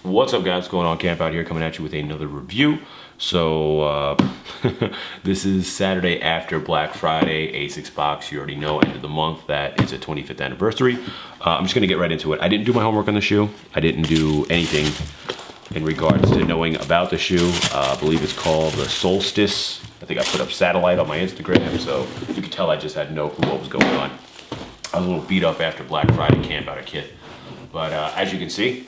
What's up, guys? What's going on? Camp out here coming at you with another review. So this is Saturday after Black Friday. Asics box, you already know, end of the month. That is a 25th anniversary. I'm just gonna get right into it. I didn't do my homework on the shoe. I didn't do anything in regards to knowing about the shoe. I believe it's called the Solstice. I think I put up satellite on my Instagram, so you can tell I just had no clue what was going on. I was a little beat up after Black Friday camp out of kit. But as you can see,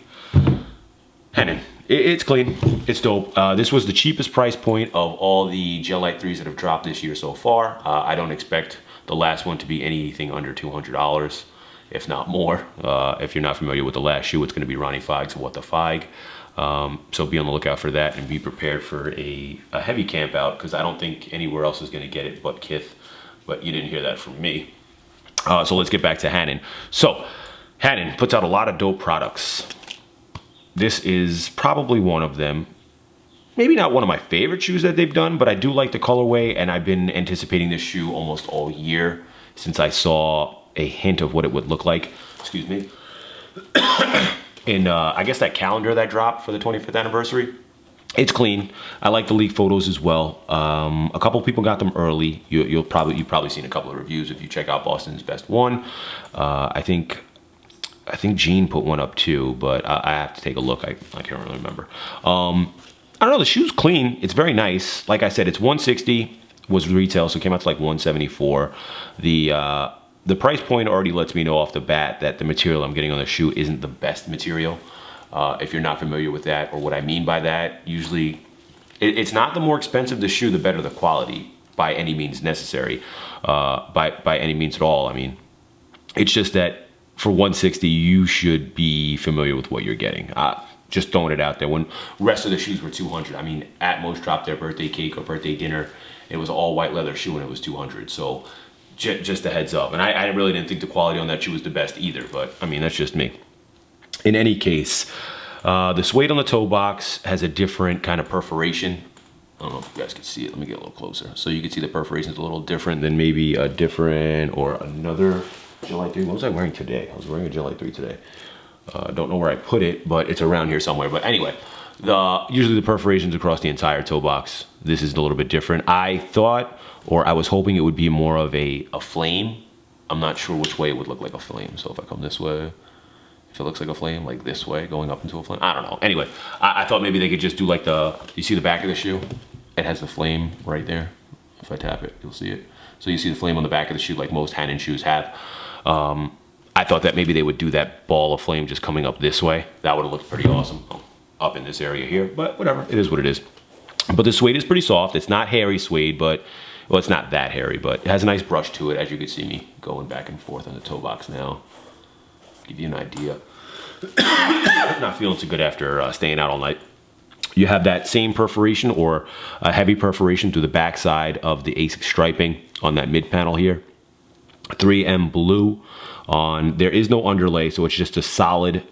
Hanon. It's clean, it's dope. This was the cheapest price point of all the GEL-LYTE 3s that have dropped this year so far. I don't expect the last one to be anything under $200, if not more. If you're not familiar with the last shoe, it's gonna be Ronnie Feig's What the Feig. So be on the lookout for that and be prepared for a heavy camp out, because I don't think anywhere else is gonna get it but Kith, but you didn't hear that from me. So let's get back to Hanon. So Hanon puts out a lot of dope products. This is probably one of them. Maybe not one of my favorite shoes that they've done, but I do like the colorway, and I've been anticipating this shoe almost all year since I saw a hint of what it would look like. Excuse me. In I guess that calendar that dropped for the 25th anniversary. It's clean. I like the leaked photos as well. A couple people got them early. You've probably seen a couple of reviews if you check out Boston's Best One. I think Gene put one up too, but I have to take a look. I can't really remember. I don't know, the shoe's clean. It's very nice. Like I said, it's $160 was retail, so it came out to like $174. The price point already lets me know off the bat that the material I'm getting on the shoe isn't the best material. If you're not familiar with that, or what I mean by that, usually it's not the more expensive the shoe, the better the quality by any means necessary, by any means at all. I mean, it's just that for $160, you should be familiar with what you're getting. Just throwing it out there. When the rest of the shoes were $200, I mean, Atmos dropped their birthday cake or birthday dinner. It was all white leather shoe and it was $200. So just a heads up. And I really didn't think the quality on that shoe was the best either, but I mean, that's just me. In any case, the suede on the toe box has a different kind of perforation. I don't know if you guys can see it. Let me get a little closer. So you can see the perforation is a little different than maybe a different or another GEL-LYTE 3. What was I wearing today? I was wearing a GEL-LYTE 3 today. Don't know where I put it, but it's around here somewhere. But anyway, usually the perforations across the entire toe box. This is a little bit different. I thought, or I was hoping it would be more of a flame. I'm not sure which way it would look like a flame. So if I come this way, if it looks like a flame, like this way, going up into a flame, I don't know. Anyway, I thought maybe they could just do like you see the back of the shoe? It has the flame right there. If I tap it, you'll see it. So you see the flame on the back of the shoe like most Hanon shoes have. I thought that maybe they would do that ball of flame just coming up this way. That would have looked pretty awesome up in this area here, but whatever, it is what it is. But the suede is pretty soft. It's not hairy suede, but, well, it's not that hairy, but it has a nice brush to it, as you can see me going back and forth on the toe box now. Give you an idea. Not feeling too good after staying out all night. You have that same perforation, or a heavy perforation through the back side of the Asics striping on that mid panel here. 3M blue on, there is no underlay, so it's just a solid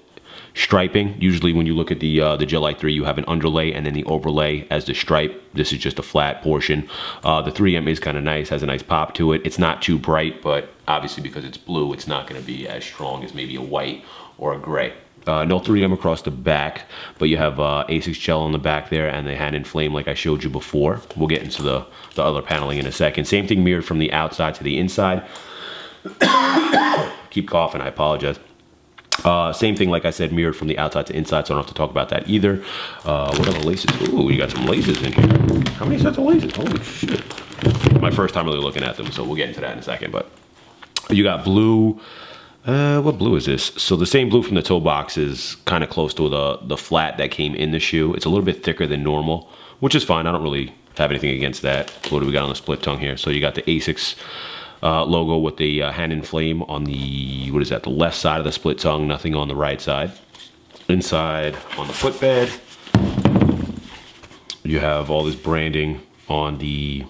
striping. Usually when you look at the GEL-LYTE 3, you have an underlay and then the overlay as the stripe. This is just a flat portion. The 3M is kind of nice, has a nice pop to it. It's not too bright, but obviously because it's blue, it's not going to be as strong as maybe a white or a gray. No 3M across the back, but you have Asics gel on the back there and the Hanon flame like I showed you before. We'll get into the other paneling in a second. Same thing mirrored from the outside to the inside. Keep coughing, I apologize. Same thing, like I said, mirrored from the outside to inside, so I don't have to talk about that either. What are the laces? Ooh, you got some laces in here. How many sets of laces? Holy shit. My first time really looking at them, so we'll get into that in a second. But you got blue. What blue is this? So the same blue from the toe box is kind of close to the flat that came in the shoe. It's a little bit thicker than normal, which is fine. I don't really have anything against that. What do we got on the split tongue here? So you got the Asics logo with the Hanon flame on the, what is that, the left side of the split tongue, nothing on the right side. Inside on the footbed, you have all this branding on the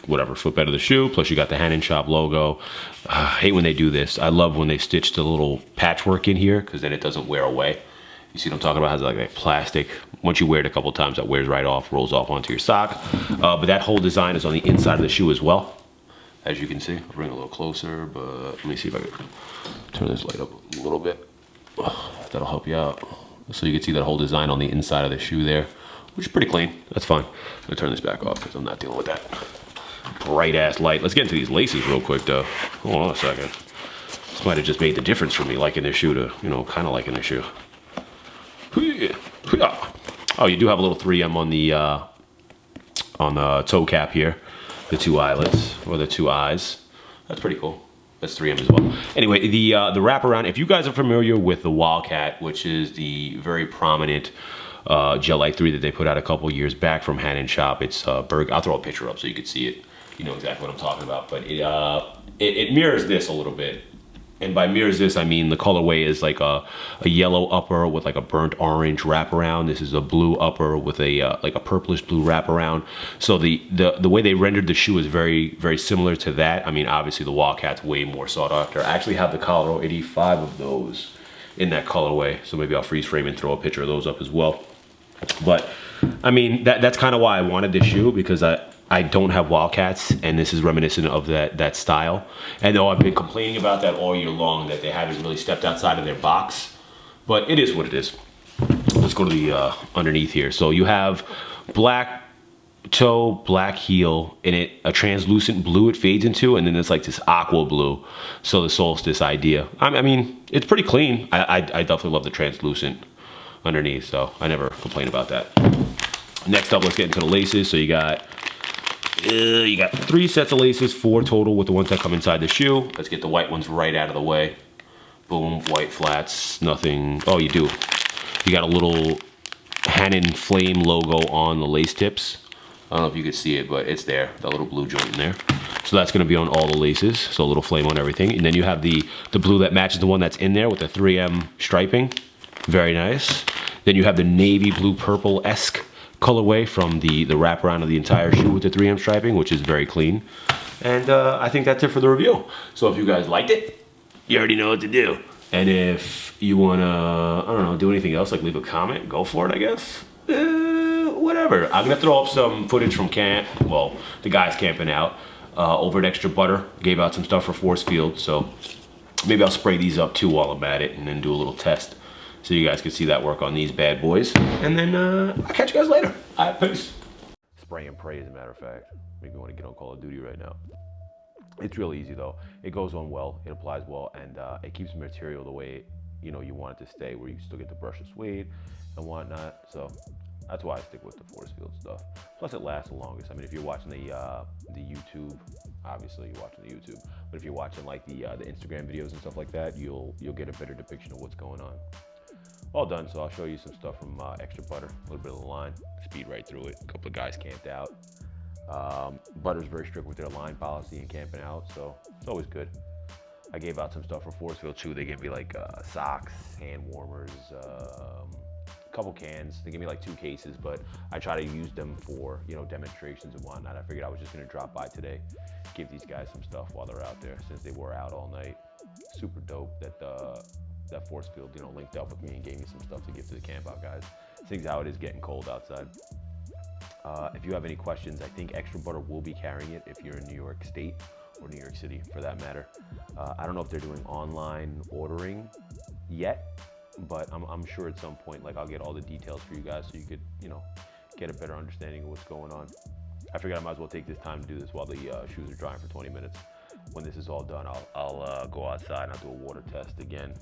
whatever footbed of the shoe, plus you got the HanonShop logo. I hate when they do this. I love when they stitch the little patchwork in here, because then it doesn't wear away. You see what I'm talking about? It has like that plastic. Once you wear it a couple of times, that wears right off, rolls off onto your sock. But that whole design is on the inside of the shoe as well. As you can see, I'll bring it a little closer, but let me see if I can turn this light up a little bit. That'll help you out. So you can see that whole design on the inside of the shoe there, which is pretty clean. That's fine. I'm gonna turn this back off because I'm not dealing with that bright ass light. Let's get into these laces real quick though. Hold on a second. This might have just made the difference for me liking this shoe to, you know, kind of liking this shoe. Oh, you do have a little 3M on the toe cap here. The two eyelets, or the two eyes. That's pretty cool. That's 3M as well. Anyway, the wraparound, if you guys are familiar with the Wildcat, which is the very prominent GEL-LYTE III that they put out a couple years back from HanonShop, it's Berg. I'll throw a picture up so you can see it. You know exactly what I'm talking about. But it mirrors this a little bit. And by mirrors this, I mean the colorway is like a yellow upper with like a burnt orange wraparound. This is a blue upper with a like a purplish blue wraparound. So the way they rendered the shoe is very, very similar to that. I mean, obviously the Wildcat's way more sought after. I actually have the Colorado 85 of those in that colorway. So maybe I'll freeze frame and throw a picture of those up as well. But I mean, that's kind of why I wanted this shoe, because I don't have Wildcats, and this is reminiscent of that style. And though I've been complaining about that all year long, that they haven't really stepped outside of their box, but it is what it is. Let's go to the underneath here. So you have black toe, black heel, and a translucent blue it fades into, and then it's like this aqua blue. So the Solstice idea. I mean, it's pretty clean. I definitely love the translucent underneath, so I never complain about that. Next up, let's get into the laces. So you got 3 sets of laces, 4 total with the ones that come inside the shoe. Let's get the white ones right out of the way. Boom, white flats, nothing. Oh, you do. You got a little Hanon flame logo on the lace tips. I don't know if you can see it, but it's there, that little blue joint in there. So that's gonna be on all the laces, so a little flame on everything. And then you have the blue that matches the one that's in there with the 3M striping. Very nice. Then you have the navy blue purple-esque colorway from the wraparound of the entire shoe with the 3M striping, which is very clean. And I think that's it for the review. So if you guys liked it, you already know what to do. And if you wanna, I don't know, do anything else, like leave a comment, go for it, I guess. Whatever. I'm gonna throw up some footage from camp. Well, the guys camping out over at Extra Butter. Gave out some stuff for forcefield, so maybe I'll spray these up too while I'm at it, and then do a little test, so you guys can see that work on these bad boys. And then I'll catch you guys later. All right, peace. Spray and pray, as a matter of fact. Maybe you want to get on Call of Duty right now. It's real easy though. It goes on well, it applies well, and it keeps the material the way you want it to stay, where you still get the brush of suede and whatnot. So that's why I stick with the forcefield stuff. Plus it lasts the longest. I mean, if you're watching the YouTube, obviously you're watching the YouTube, but if you're watching like the Instagram videos and stuff like that, you'll get a better depiction of what's going on. All done, so I'll show you some stuff from Extra Butter, a little bit of the line, speed right through it. A couple of guys camped out. Butter's very strict with their line policy and camping out, so it's always good. I gave out some stuff for forcefield too. They gave me like socks, hand warmers, a couple cans. They gave me like 2 cases, but I try to use them for demonstrations and whatnot. I figured I was just gonna drop by today, give these guys some stuff while they're out there, since they were out all night. Super dope that forcefield linked up with me and gave me some stuff to give to the camp out guys. Seeing how it is getting cold outside. If you have any questions, I think Extra Butter will be carrying it if you're in New York State or New York City for that matter. I don't know if they're doing online ordering yet, but I'm sure at some point, like, I'll get all the details for you guys so you could, get a better understanding of what's going on. I figured I might as well take this time to do this while the shoes are drying for 20 minutes. When this is all done, I'll go outside and I'll do a water test again,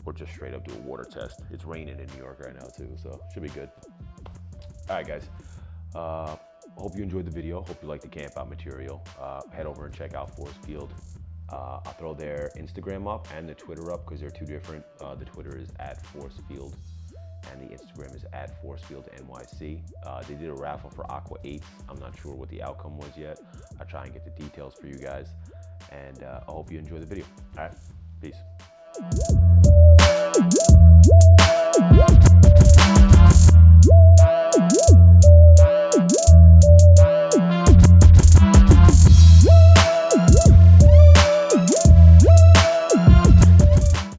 or just straight up do a water test. It's raining in New York right now too, so should be good. All right, guys. Hope you enjoyed the video. Hope you like the camp out material. Head over and check out forcefield. I'll throw their Instagram up and the Twitter up because they're 2 different. The Twitter is @forcefield and the Instagram is @forcefieldnyc. They did a raffle for Aqua 8. I'm not sure what the outcome was yet. I'll try and get the details for you guys, and I hope you enjoy the video. All right, peace.